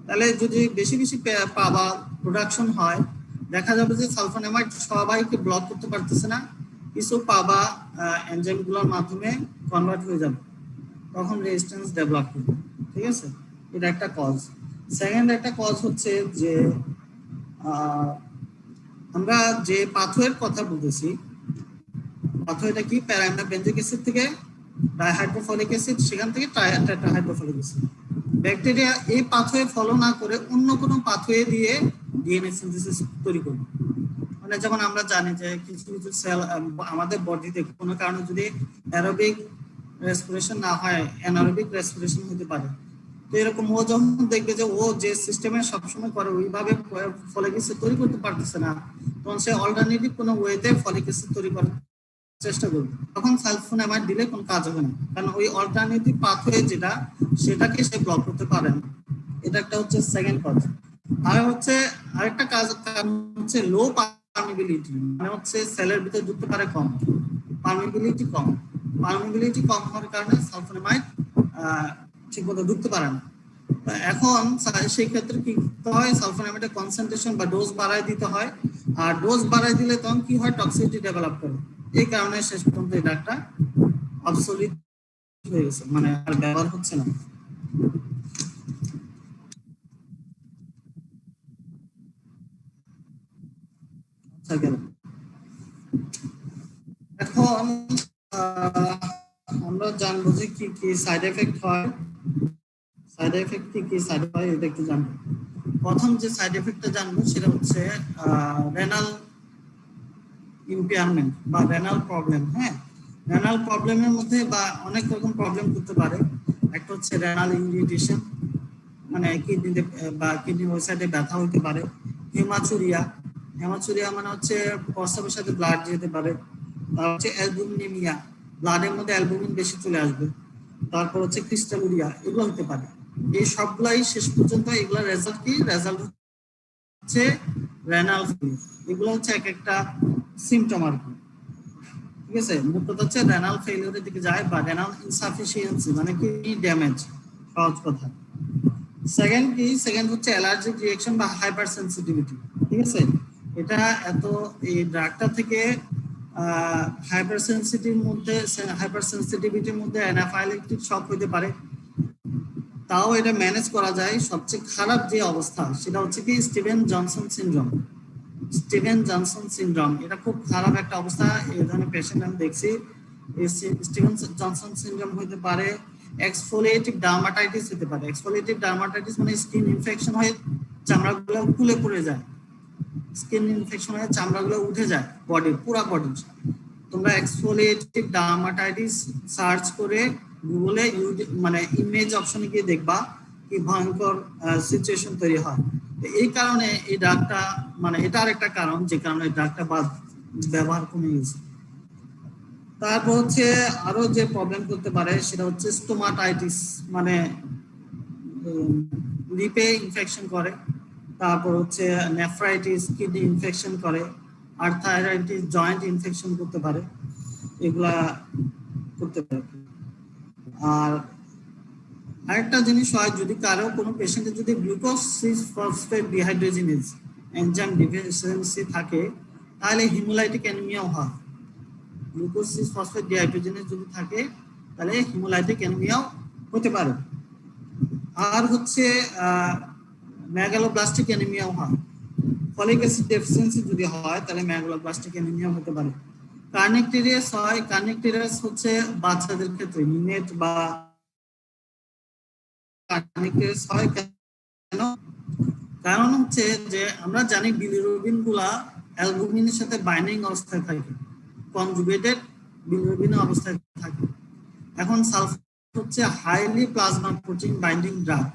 তাহলে যদি বেশি বেশি পাবা প্রোডাকশন হয়, দেখা যাবে যে সালফোনামাইড সবাইকে ব্লক করতে পারতেছে না, কিছু পাবা এনজাইমগুলোর মাধ্যমে কনভার্ট হয়ে যাবে, তখন রেজিস্ট্যান্স ডেভেলপ করবে। ঠিক আছে, এটা একটা কজ। সেকেন্ড একটা কজ হচ্ছে যে আমরা যে পাথওয়ের কথা বলতেছি, পাথওয়েটা কি, প্যারামিনো বেঞ্জিক অ্যাসিড থেকে ডাইহাইড্রোফলিক অ্যাসিড, সেখান থেকে টেট্রাহাইড্রোফলিক অ্যাসিড। ব্যাকটেরিয়া এই পাথওয়ে ফলো না করে অন্য কোনো পাথওয়ে দিয়ে ডিএনএ সিনথেসিস তৈরি করবে। মানে যেমন আমরা জানি যে কিছু কিছু সেল আমাদের বডিতে কোনো কারণে যদি অ্যারোবিক রেসপিরেশন না হয়, অ্যানারোবিক রেসপিরেশন হতে পারে। তো এরকম ও যখন দেখবে যে ও যে সিস্টেমে সবসময় করে ওইভাবে ফলিক অ্যাসিড তৈরি করতে পারতেছে না, তখন সে অল্টারনেটিভ কোনো ওয়েতে ফলিক অ্যাসিড তৈরি করার চেষ্টা করবে, তখন সালফোনামাইড দিলে কোনো কাজ হবে না, কারণ ওই অল্টারনেটিভ পাথওয়ে যেটা, সেটাকে সে ব্লক করতে পারে না। এটা একটা হচ্ছে সেকেন্ড কজ। আর হচ্ছে আরেকটা কারণ হচ্ছে লো পারমিবিলিটি, মানে হচ্ছে সেলের ভিতরে ঢুকতে পারে কম, পারমিবিলিটি কম। পারমিবিলিটি কম হওয়ার কারণে সালফোনামাইড ঠিকমতো ঢুকতে পারে না। এখন সেই ক্ষেত্রে কি করতে হয়, সালফোনামাইডের কনসেন্ট্রেশন বা ডোজ বাড়ায় দিতে হয়, আর ডোজ বাড়ায় দিলে তখন কি হয়, টক্সিসিটি ডেভেলপ করে। এই কারণে শেষ পর্যন্ত এই ড্রাগটা অবসলিট হয়ে গেছে, মানে আর ব্যবহার হচ্ছে না। গেল। এখন আমরা জানবো যে কি কি সাইড এফেক্ট হয়, সাইড এফেক্ট কি সাইড হয় এটা একটু জানবো। প্রথম যে সাইড এফেক্টটা জানবো সেটা হচ্ছে রেনাল ইম্পেয়ারমেন্ট বা রেনাল প্রবলেম। হ্যাঁ, রেনাল প্রবলেমের মধ্যে বা অনেক রকম প্রবলেম করতে পারে। একটা হচ্ছে রেনাল ইরিটেশন, মানে কিডনিতে বা কিডনি ওই সাইডে ব্যথা হতে পারে। হেমাচুরিয়া, হেমাচুরিয়া মানে হচ্ছে প্রস্রাবের সাথে ব্লাড যেতে পারে। তারপর হচ্ছে অ্যালবুমিনিয়া, ব্লাডের মধ্যে অ্যালবুমিন বেশি চলে আসবে। তারপর হচ্ছে ক্রিস্টালুরিয়া, এগুলো হতে পারে। এই সবগুলাই শেষ পর্যন্ত এগুলোর রেজাল্ট কি? রেজাল্ট হচ্ছে রেনাল ফেলিয়ার। এগুলো হচ্ছে এক একটা সিমটম আর কি। ঠিক আছে, মুখ্যত হচ্ছে রেনাল ফেলিয়ারের দিকে যায় বা রেনাল ইনসাফিসিয়েন্সি মানে কি ড্যামেজ, সহজ কথা। সেকেন্ড কি? সেকেন্ড হচ্ছে অ্যালার্জিক রিঅ্যাকশন বা হাইপার সেনসিটিভিটি। ঠিক আছে, এটা এত এই ড্রাগটা থেকে হাইপার সেনসিটিভিটির মধ্যে অ্যানাফাইলেকটিক শক হতে পারে। তাও এটা ম্যানেজ করা যায়। সবচেয়ে খারাপ যে অবস্থা সেটা হচ্ছে কি Steven Johnson syndrome. Steven Johnson syndrome এটা খুব খারাপ একটা অবস্থা। এই ধরনের পেশেন্ট আমি দেখছি। স্টিভেন জনসন সিনড্রোম হতে পারে। এক্সফোলিয়েটিভ ডার্মাটাইটিস হতে পারে। এক্সফোলিয়েটিভ ডার্মাটাইটিস মানে স্কিন ইনফেকশন হয়ে চামড়াগুলো খুলে পড়ে যায়। স্কিন ইনফেকশন হয়ে চামড়াগুলো উঠে যায় বডির, পুরো বডি। তোমরা এক্সফোলিয়েটিভ ডার্মাটাইটিস সার্চ করে গুগলে মানে ইমেজ অপশনে গিয়ে দেখবা কি ভয়ঙ্কর সিচুয়েশন তৈরি হয়। এই কারণে এই ড্রাগটা মানে এটা আরেকটা কারণ যে কারণে ড্রাগটা ব্যবহার কমে গেছে। তারপর হচ্ছে আরো যে প্রবলেম করতে পারে সেটা হচ্ছে স্টোমাটাইটিস, মানে লিপে ইনফেকশন করে। তারপর হচ্ছে নেফ্রাইটিস, কিডনি ইনফেকশন করে। আর্থারাইটিস, জয়েন্ট ইনফেকশন করতে পারে। এগুলা করতে পারে। আর আরেকটা জিনিস হয়, যদি কারো কোনো পেশেন্টের যদি গ্লুকোজ 6-ফসফেট ডিহাইড্রোজিনেজ এনজাইম ডেফিসিয়েন্সি থাকে তাহলে হিমোলাইটিক অ্যানিমিয়াও হয়। গ্লুকোজ 6-ফসফেট ডিহাইড্রোজিনেজ যদি থাকে তাহলে হিমোলাইটিক অ্যানিমিয়াও হতে পারে। আর হচ্ছে মেগালোব্লাস্টিক অ্যানিমিয়াও হয়। ফলিক অ্যাসিড ডেফিসিয়েন্সি যদি হয় তাহলে মেগালোব্লাস্টিক অ্যানিমিয়া হতে পারে। কার্নিকটেরিয়াস হয়। কার্নিকটেরিয়াস হচ্ছে বাচ্চাদের ক্ষেত্রে নিমেট বা কার্নিকটেরিয়াস হয় কেন? কারণ হচ্ছে যে আমরা জানি বিলিরুবিন গুলা অ্যালবুমিনের সাথে বাইন্ডিং অবস্থায় থাকে, কনজুগেটেড বিলিরুবিন অবস্থায় থাকে। এখন সালফোন হচ্ছে highly plasma protein binding drug,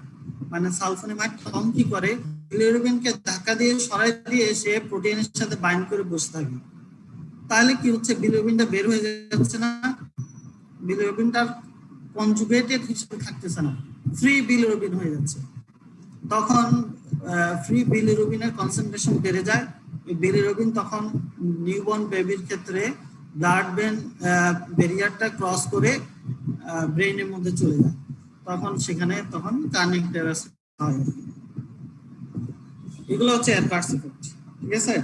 মানে সালফোনিমাইড তখন কি করে বিলিরুবিনকে ধাক্কা দিয়ে সরাই দিয়ে সে প্রোটিনের সাথে বাইন্ড করে বসে থাকে। তাহলে কি হচ্ছে বিলিরুবিনটা বের হয়ে যাচ্ছে না, বিলিরুবিনটার কনজুগেটেড হিসেবে থাকতেছে না, ফ্রি বিলিরুবিন হয়ে যাচ্ছে। তখন ফ্রি বিলিরুবিনের কনসেন্ট্রেশন বেড়ে যায়। এই বিলিরুবিন তখন নিউবর্ন বেবির ক্ষেত্রে ব্লাড ব্রেন ব্যারিয়ারটা ক্রস করে ব্রেইনের মধ্যে চলে যায়। তখন সেখানে কার্নিকটেরাস হয়। এগুলো হচ্ছে অ্যাডভার্স ইফেক্ট। ঠিক আছে,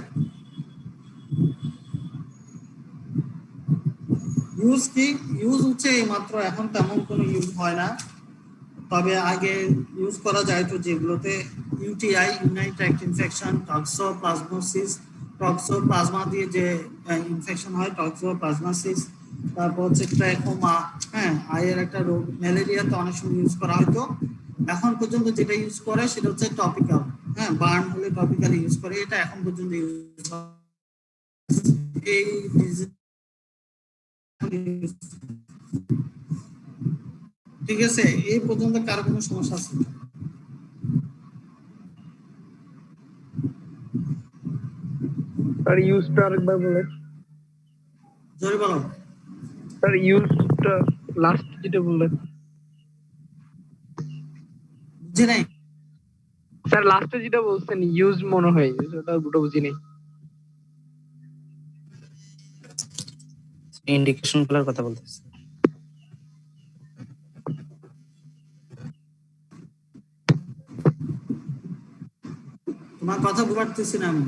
ইউজ কি? ইউজ হচ্ছে এই মাত্র, এখন তেমন কোনো ইউজ হয় না। তবে আগে ইউজ করা যায় তো যেগুলোতে UTI, urinary tract infection, toxoplasmosis, toxoplasma দিয়ে যে ইনফেকশন হয় টক্সোপ্লাজমাসিস, তারপর হচ্ছে ট্র্যাকোমা, হ্যাঁ আয়ের একটা রোগ, ম্যালেরিয়া তো অনেক সময় ইউজ করা হয়তো। এখন পর্যন্ত যেটা ইউজ করে সেটা হচ্ছে টপিক্যাল, হ্যাঁ বার্ন হলে টপিক্যাল ইউজ করে, এটা এখন পর্যন্ত ইউজ এই ঠিক আছে। এই পর্যন্ত কারো কোনো সমস্যা আছে? স্যার ইউজটা আরেকবার বলেন। জোরে বলো। স্যার ইউজটা লাস্ট যেটা বললেন। বুঝি নাই স্যার লাস্টে যেটা বলছেন ইউজ মনে হয়, ওটা দুটো বুঝি নাই। ইন্ডিকেশন গুলোর কথা বলতেছি। তোমার কথা বুঝতে পারতেছি না আমি।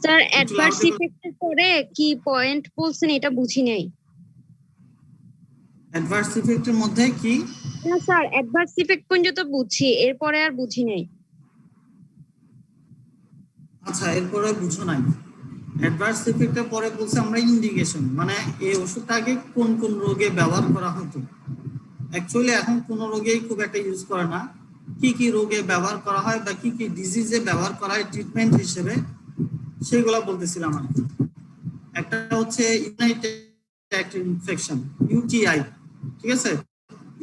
স্যার অ্যাডভার্স ইফেক্টের পরে কি পয়েন্ট বলছেন এটা বুঝি নাই। অ্যাডভার্স ইফেক্টের মধ্যে কি? না স্যার, অ্যাডভার্স ইফেক্ট পর্যন্ত বুঝছি, এরপরে আর বুঝি নাই। আচ্ছা, এরপরে বুঝো নাই। অ্যাডভার্স ইফেক্টের পরে বলছে আমরা ইন্ডিকেশন, মানে এই ওষুধটাকে কোন কোন রোগে ব্যবহার করা হতো। অ্যাকচুয়ালি এখন কোন রোগেই খুব একটা ইউজ করে না। কি কি রোগে ব্যবহার করা হয় বা কি কি ডিজিজে ব্যবহার করা হয় ট্রিটমেন্ট হিসেবে, সেগুলো বলতেছিলাম আমি। একটা হচ্ছে ইউনাইটেড ট্র্যাক্ট ইনফেকশন, ইউটিআই, ঠিক আছে।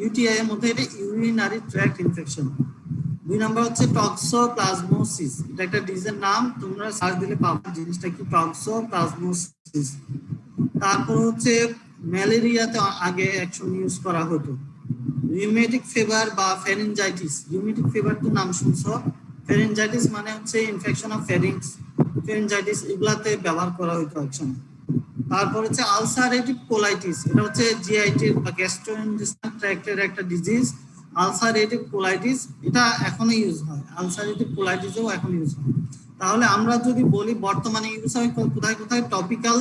ইউটিআই এর মধ্যে এটা ইউরিনারি ট্র্যাক্ট ইনফেকশন। 2 নাম্বার হচ্ছে টক্সোপ্লাজমোসিস, এটা একটা ডিজিজের নাম, তোমরা সার্চ দিলে পাবে জিনিসটা কি, টক্সোপ্লাজমোসিস। তারপর হচ্ছে ম্যালেরিয়াতে আগে অ্যাকশন ইউজ করা হতো। রিউমেটিক ফিভার বা ফেরিনজাইটিস, রিউমেটিক ফিভার তো নাম শুনছো, ফেরিনজাইটিস মানে হচ্ছে ইনফেকশন অফ ফেরিংস, ফেরিনজাইটিস, এগুলাতে ব্যবহার করা হতো অ্যাকশন। তারপর হচ্ছে আলসারেটিভ কোলাইটিস, এটা হচ্ছে জিআইটি বা গ্যাস্ট্রোইন্টেস্টাইনাল ট্র্যাক্টের একটা ডিজিজ। আলসারেটিভ কোলাইটিস এটা এখনো ইউজ হয়, আলসারেটিভ কোলাইটিসও এখন ইউজ হয়। তাহলে আমরা যদি বলি বর্তমানে ইউজ হয় কোথায় কোথায়, টপিক্যাল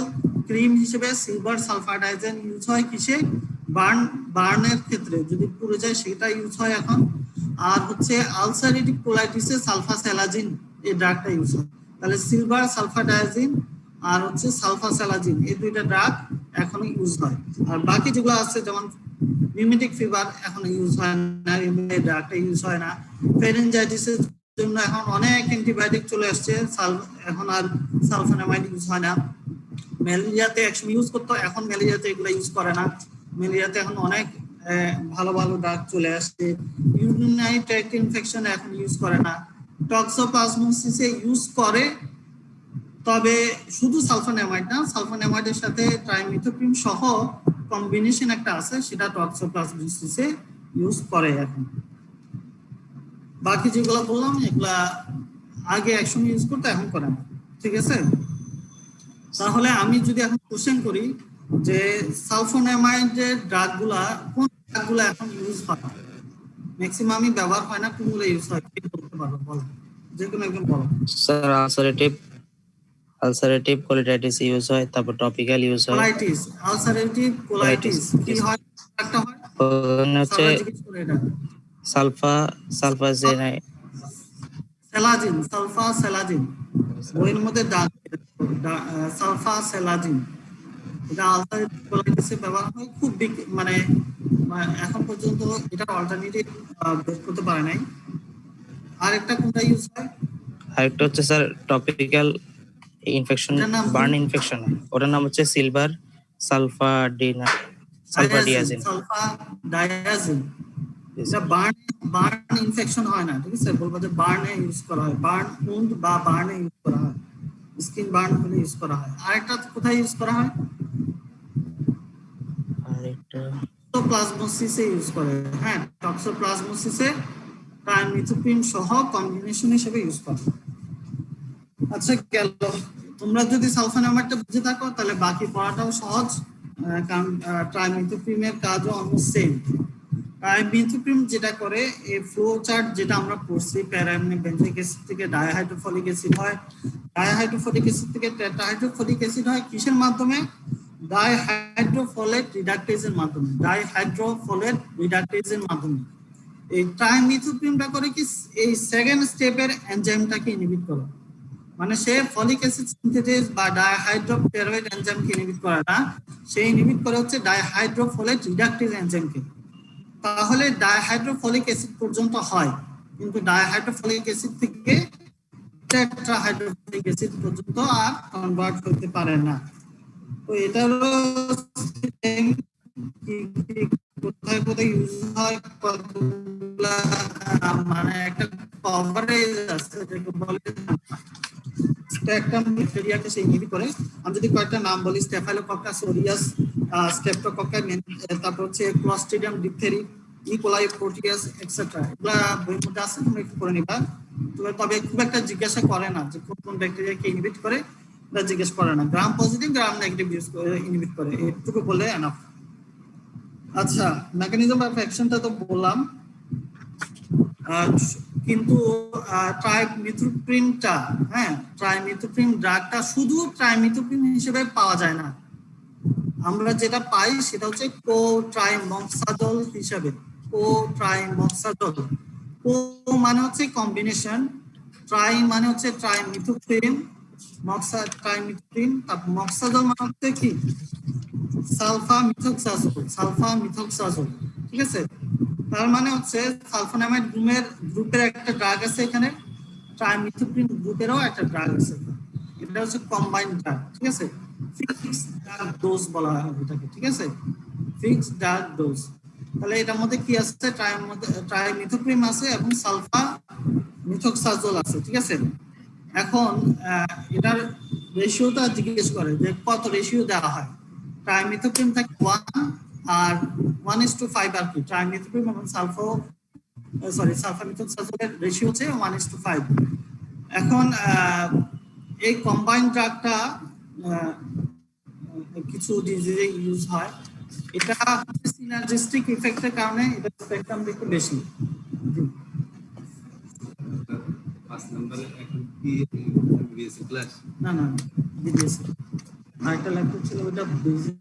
ক্রিম হিসেবে সিলভার সালফাডাইজেন ইউজ হয়, কিসে, বার্নের ক্ষেত্রে যদি পুড়ে যায় সেটা ইউজ হয় এখন। আর হচ্ছে আলসারেটিভ কোলাইটিসে সালফাসালাজিন এই ড্রাগটা ইউজ হয়। তাহলে সিলভার সালফাডাইজিন আর হচ্ছে সালফাসালাজিন, এই দুইটা ড্রাগ এখন ইউজ হয়। আর বাকি যেগুলো আছে যেমন রিউমেটিক ফিভার এখন ইউজ হয় না, এই ড্রাগটা ইউজ হয় না। ফেরিনজাইটিসের জন্য এখন অনেক অ্যান্টিবায়োটিক চলে আসছে, এখন আর সালফানামাইড ইউজ হয় না। ম্যালেরিয়াতে একসময় ইউজ করতো, এখন ম্যালেরিয়াতে এগুলো ইউজ করে না। ম্যালেরিয়াতে এখন অনেক ভালো ভালো ড্রাগ চলে আসছে। ইউরিনারি ট্র্যাক্ট ইনফেকশন এখন ইউজ করে না। টক্সোপ্লাজমোসিসে ইউজ করে, তবে শুধু সালফানামাইড না, সালফানামাইডের সাথে ট্রাইমিথোপ্রিম সহ কম্বিনেশন একটা আছে, সেটা টক্সোপ্লাজমোসিসে ইউজ করে এখন। বাকি যেগুলো বললাম এগুলা আগে একসময় ইউজ করতো, এখন করে না, ঠিক আছে। তাহলে আমি যদি এখন কোশ্চেন করি যে সালফোনামাইডের ড্রাগগুলা কোন ড্রাগগুলা এখন ইউজ হয়, ম্যাক্সিমামই ব্যবহার হয় না, কোনগুলো ইউজ হয়, কি বলতে পারবো, বলো, যে কোনো একজন বলো। স্যার আলসারেটিভ কোলাইটিস ইউজ হয়, তারপর টপিক্যাল ইউজ হয়। কোলাইটিস, আলসারেটিভ কোলাইটিস কি হয়, একটা হয় ওখানে হচ্ছে সবাই জিজ্ঞেস করে এটা, সালফাসালাজিন, সালফাসালাজিন, বইয়ের মধ্যে সালফাসালাজিন, এটা আলসারেটিভ কোলাইটিসে ব্যবহার হয় খুব মানে এখন পর্যন্ত এটা অল্টারনেটিভ বের করতে পারে নাই। আরেকটা কোনটা ইউজ হয়, আরেকটা হচ্ছে sir topical infection, burn infection, ওটার নাম হচ্ছে সিলভার সালফাডিয়াজিন। সালফাডায়াজিন, এটা বার্ন ইনফেকশন হয় না, ঠিক আছে, বলবো যে বার্নে ইউজ করা হয়, বার্ন উন্ড বা বার্নে ইউজ করা হয়, স্কিন বার্ন হলে ইউজ করা হয়। আরেকটা কোথায় ইউজ করা হয়, আরেকটা টক্সোপ্লাজমোসিসে ইউজ করে, হ্যাঁ, টক্সোপ্লাজমোসিসে ট্রাইমিথোপ্রিম সহ কম্বিনেশন হিসেবে ইউজ করে। আচ্ছা গেল, তোমরা যদি সালফানামাইডটা বুঝে থাকো তাহলে বাকি পড়াটাও সহজ, কারণ ট্রাইমিথোপ্রিমের কাজও অলমোস্ট সেম। ট্রাইমিথোপ্রিম যেটা করে, এই ফ্লো চার্ট যেটা আমরা পড়ছি, প্যারামিন বেঞ্জিক অ্যাসিড থেকে ডাইহাইড্রোফলিক অ্যাসিড হয়, ডাইহাইড্রোফলিক অ্যাসিড থেকে টেট্রাহাইড্রোফলিক অ্যাসিড হয়, কিসের মাধ্যমে, ডাইহাইড্রোফোলেট রিডাকটেজের মাধ্যমে, ডাইহাইড্রোফোলেট রিডাকটেজের মাধ্যমে। এই ট্রাইমিথোপ্রিমটা করে কি, এই সেকেন্ড স্টেপের এনজাইমটাকে ইনহিবিট করে, মানে সে ফলিক অ্যাসিড সিনথেসিস বা ডাইহাইড্রোপেরোয়েট এনজাইমকে ইনহিবিট করে না, সে ইনহিবিট করে হচ্ছে ডাইহাইড্রোফোলেট রিডাকটেজ এনজাইমকে। তাহলে ডাইহাইড্রোফলিক অ্যাসিড পর্যন্ত হয়, কিন্তু ডাইহাইড্রোফলিক অ্যাসিড থেকে টেট্রাহাইড্রোফলিক অ্যাসিড পর্যন্ত আর কনভার্ট করতে পারে না। তো এটা হলো কোথায় কোথায় ইউজ হয়, কতগুলা মানে একটা কভারেজ আছে যেটাকে বলে স্পেকট্রাম ব্যাকটেরিয়াকে সে ইনহিবিট করে। আমি যদি কয়েকটা নাম বলি, স্টেফাইলোকক্কাস অরিয়াস, স্ট্রেপ্টোকক্কাস, তারপর হচ্ছে Clostridium diphtheriae, E. coli Proteus etcetera, এগুলা বইয়ের মধ্যে আছে, তোমরা একটু করে নিবা। তবে খুব একটা জিজ্ঞাসা করে না যে কোন কোন ব্যাকটেরিয়াকে ইনহিবিট করে, এটা জিজ্ঞেস করে না, gram positive gram negative use করে ইনহিবিট করে, এটুকু বলে এনাফ। আচ্ছা, মেকানিজম অফ অ্যাকশনটা তো বললাম, কিন্তু ট্রাইমিথোপ্রিমটা, হ্যাঁ, ট্রাইমিথোপ্রিম ড্রাগটা শুধু ট্রাইমিথোপ্রিম হিসেবে পাওয়া যায় না, আমরা যেটা পাই সেটা হচ্ছে কোট্রাইমক্সাজল হিসেবে। কোট্রাইমক্সাজল। কো মানে হচ্ছে কম্বিনেশন, ট্রাই মানে হচ্ছে ট্রাইমিথোপ্রিম, ট্রাইমিথোপ্রিম, তারপর মক্সাজল মানে হচ্ছে কি সালফামিথক্সাজল, ঠিক আছে। তার মানে হচ্ছে সালফোনামাইড গ্রুপের একটা ড্রাগ আছে এখানে, ট্রাইমিথোপ্রিম গ্রুপেরও একটা ড্রাগ আছে, এটা হচ্ছে কম্বাইন্ড ড্রাগ, ঠিক আছে। ফিক্সড ড্রাগ ডোজ বলা হয় এটাকে, ঠিক আছে, ফিক্সড ড্রাগ ডোজ। তাহলে এটার মধ্যে কি আছে, ট্রাইমিথোপ্রিম আছে এবং সালফামিথক্সাজল আছে, ঠিক আছে। এখন এটার রেশিওটা জিজ্ঞেস করে যে কত রেশিও দেওয়া হয়। ট্রাইমিথোপ্রিম থাকে 1 আর 1:5 আর কি, ট্রাইমিথোপ্রিম এবং সালফামিথক্সাজলের রেশিও হচ্ছে 1:5। এখন এই কম্বাইন্ড ড্রাগটা কিছু ডিজিজে ইউজ হয়। এটা সিনার্জিস্টিক ইফেক্টের কারণে এটা স্পেকট্রাম একটু বেশি। পাঁচ নম্বরে এখন কি বিএসসি ক্লাস? না বিদেশি আরেকটা ল্যাপটপ ছিল, ওটা বিজি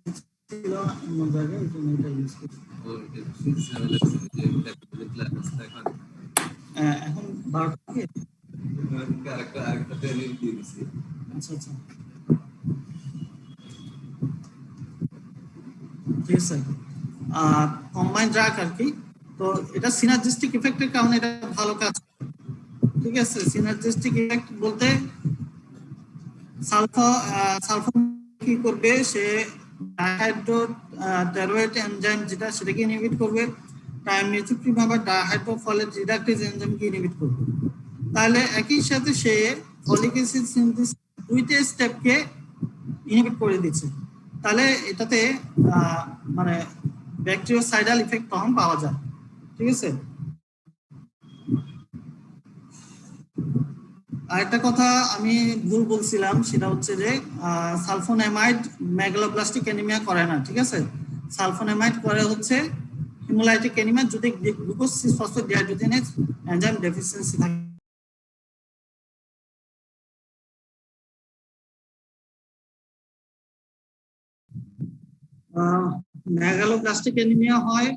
ছিল অন্য জায়গায়, এই জন্য এটা ইউজ করছি। এখন 12টা থেকে আরেকটা ট্রেনিং দিয়ে দিচ্ছি। আচ্ছা ঠিক আছে। কম্বাইন্ড ড্রাগ আর কি, তো এটা সিনার্জিস্টিক ইফেক্টের কারণে এটা ভালো কাজ করে, ঠিক আছে। সিনার্জিস্টিক ইফেক্ট বলতে সালফা কি করবে, সে ডাইহাইড্রোটেরোয়েট এনজাইম যেটা সেটাকে ইনহিবিট করবে, ট্রাইমিথোপ্রিম আবার ডাইহাইড্রোফলেট রিডাকটেজ এনজাইমকে ইনহিবিট করবে। তাহলে একই সাথে সে ফলিক অ্যাসিড সিনথেসিস দুইটা স্টেপকে ইনহিবিট করে দিচ্ছে। তাহলে এটাতে মানে ব্যাকটেরিওসাইডাল ইফেক্ট তখন পাওয়া যায়, ঠিক আছে। আরেকটা কথা আমি ভুল বলছিলাম, সেটা হচ্ছে যে সালফোনামাইড মেগালোব্লাস্টিক অ্যানিমিয়া করে না, ঠিক আছে। সালফোনামাইড করে হচ্ছে হিমোলাইটিক অ্যানিমিয়া যদি গ্লুকোজ 6-ফসফেট ডিহাইড্রোজেনেজ এনজাইম ডেফিসিয়েন্সি থাকে। মেগালোব্লাস্টিক অ্যানিমিয়া হয়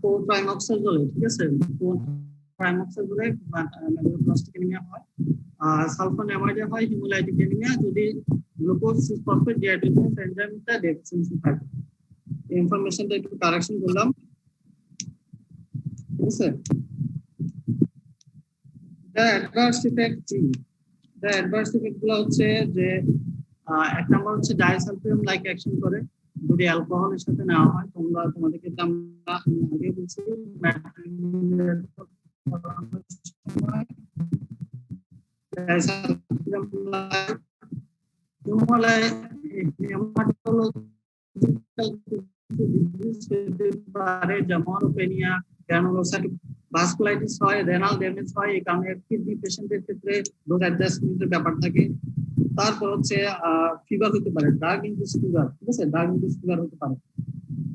কোট্রাইমক্সাজলে, ঠিক আছে। কোট্রাইমক্সাজলে মেগালোব্লাস্টিক অ্যানিমিয়া হয়। আর সালফোনামাইডে হয় হিমোলাইটিক অ্যানিমিয়া যদি গ্লুকোজ 6-ফসফেট ডিহাইড্রোজেনেজ এনজাইমটা ডেফিসিয়েন্সি থাকে। এই ইনফরমেশনটা একটু কারেকশন করলাম, ঠিক আছে। অ্যাডভার্স ইফেক্ট কি? অ্যাডভার্স ইফেক্ট গুলো হচ্ছে যে এক নম্বর হচ্ছে ডাইসালফিয়াম লাইক অ্যাকশন করে যদি অ্যালকোহলের সাথে নেওয়া হয়। তোমাদেরকে আমরা আগে বলছি যেমন ওপেনিয়া, গ্রানুলোসাইটিক ভাস্কুলাইটিস হয়, রেনাল ড্যামেজ হয়, এই কারণে কিডনি পেশেন্টের ক্ষেত্রে ডোজ অ্যাডজাস্টমেন্টের ব্যাপার থাকে। তারপর হচ্ছে ফিভার হতে পারে, ড্রাগ ইনডিউসড ফিভার, ঠিক আছে, ড্রাগ ইনডিউসড ফিভার হতে পারে।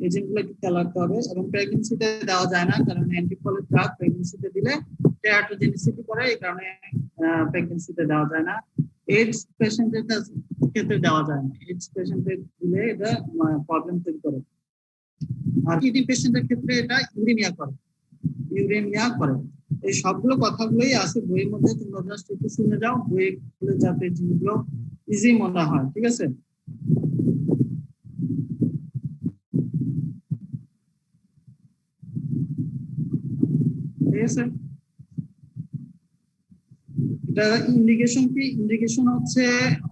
এই জিনিসগুলো একটু খেয়াল রাখতে হবে। এবং প্রেগন্যান্সিতে দেওয়া যায় না, কারণ অ্যান্টিফলেট ড্রাগ প্রেগন্যান্সিতে দিলে টেরাটোজেনিসিটি করে, এই কারণে প্রেগন্যান্সিতে দেওয়া যায় না। এইডস পেশেন্টের ক্ষেত্রে দেওয়া যায় না, এইডস পেশেন্টের দিলে এটা প্রবলেম তৈরি করে। আর কিডনি পেশেন্টের ক্ষেত্রে এটা ইউরেমিয়া করে। এই সবগুলো কথাগুলোই আছে বইয়ের মধ্যে, তোমরা জাস্ট একটু শুনে যাও, বই খুলে যাতে জিনিসগুলো ইজি মনে হয়, ঠিক আছে। ঠিক আছে, এটা ইন্ডিকেশন কি? ইন্ডিকেশন হচ্ছে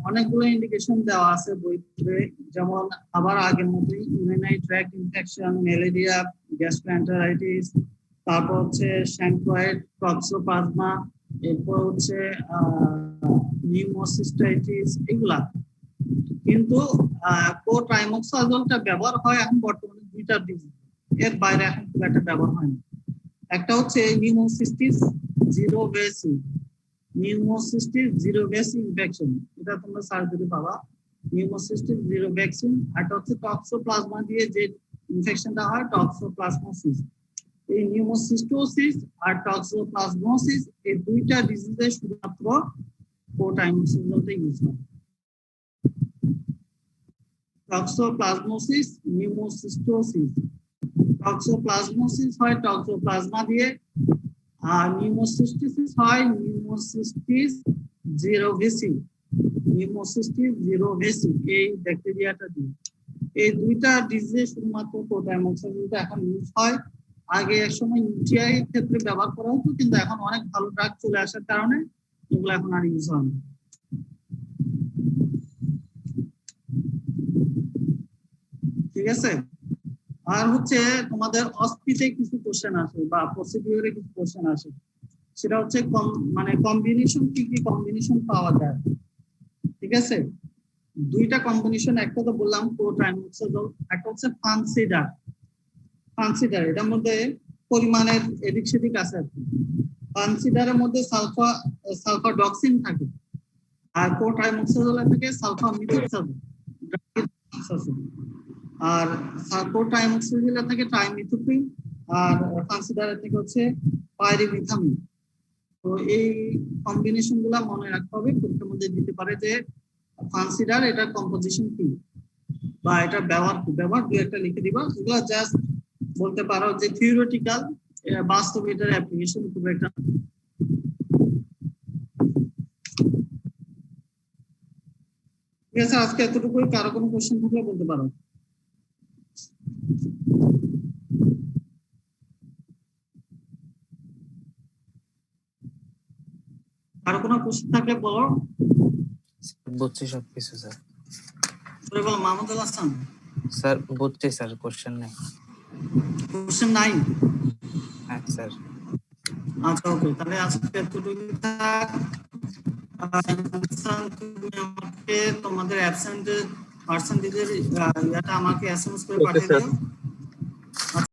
অনেকগুলো ইন্ডিকেশন দেওয়া আছে বইতে, যেমন আবার আগের মতোই urinary tract infection, malaria, gastroenteritis, তারপর হচ্ছে স্যান্ট্রয়েড, টক্সোপ্লাজমা, এরপর হচ্ছে নিউমোসিস্টাইটিস, এগুলা। কিন্তু কোট্রাইমক্সাজলটা ব্যবহার হয় এখন বর্তমানে দুইটা ডিজিজ, এর বাইরে এখন খুব একটা ব্যবহার হয় না। একটা হচ্ছে নিউমোসিস্টিস জিরো ভ্যাকসিন ইনফেকশন, এটা তোমরা সার্জারি পাবা, নিউমোসিস্টিস জিরো ভ্যাকসিন। আর হচ্ছে টক্সোপ্লাজমা দিয়ে যে ইনফেকশনটা হয়, টক্সোপ্লাজমোসিস। এই নিউমোসিস্টোসিস আর টক্সোপ্লাজমোসিস এই দুইটা ডিজিজে শুধুমাত্র কোট্রাইমক্সাজলটা ইউজ হয়। টক্সোপ্লাজমোসিস, নিউমোসিস্টোসিস, টক্সোপ্লাজমোসিস হয় টক্সোপ্লাজমা দিয়ে, আর নিউমোসিস্টিস হয় নিউমোসিস্টিস জিরোভিসি, নিউমোসিস্টিস জিরোভিসি এই ব্যাকটেরিয়াটা দিয়ে। এই দুইটা ডিজিজে শুধুমাত্র কোটাইমোক্সাজিনটা এখন ইউজ হয়। আগে এক সময় ইউটিআই ক্ষেত্রে ব্যবহার করা হতো, কিন্তু এখন অনেক ভালো ড্রাগ চলে আসার কারণে এগুলো এখন আর ইউজ হয় না। ঠিক আছে, আর হচ্ছে তোমাদের অস্পিতে কিছু কোশ্চেন আসে বা প্রসিডিউরে কিছু কোশ্চেন আসে, সেটা হচ্ছে মানে কম্বিনেশন কি কি কম্বিনেশন পাওয়া যায়। ঠিক আছে, দুইটা কম্বিনেশন, একটা তো বললাম কোট্রাইমোক্সাজল, একটা হচ্ছে ফানসিডার। ফানসিডার এটার মধ্যে পরিমাণের এদিক সেদিক আছে আর কি। ফানসিডারের মধ্যে সালফাডক্সিন থাকে, আর কোট্রাইমোক্সাজলে থাকে সালফামিথোক্সাজল। আর কোট্রাইমোক্সাজলে থাকে ট্রাইমিথোপ্রিন, আর ফানসিডারে থেকে হচ্ছে পাইরিমিথামিন। তো এই কম্বিনেশন গুলা মনে রাখতে হবে, পরীক্ষার মধ্যে দিতে পারে যে ফানসিডার এটা কম্পোজিশন কি বা এটা ব্যবহার কি, ব্যবহার দুই একটা লিখে দিবা। এগুলো জাস্ট বলতে পারো যে থিওরিটিক্যাল, বাস্তব এটার অ্যাপ্লিকেশন খুব একটা। ঠিক আছে, আজকে এতটুকুই। কারো কোনো কোশ্চেন থাকলে বলতে পারো। কারো কোনো কোশ্চেন থাকলে বলো। বুঝছি সবকিছু স্যার। বলো মাহমুদুল হাসান। স্যার বুঝছি স্যার, কোশ্চেন নেই। কোশ্চেন নাই? হ্যাঁ স্যার। আচ্ছা ওকে, তাহলে আজকে এতটুকুই থাক। তুমি আমাকে তোমাদের অ্যাবসেন্টের পার্সেন্টেজের ইয়াটা আমাকে এসএমএস করে পাঠিয়ে দিও।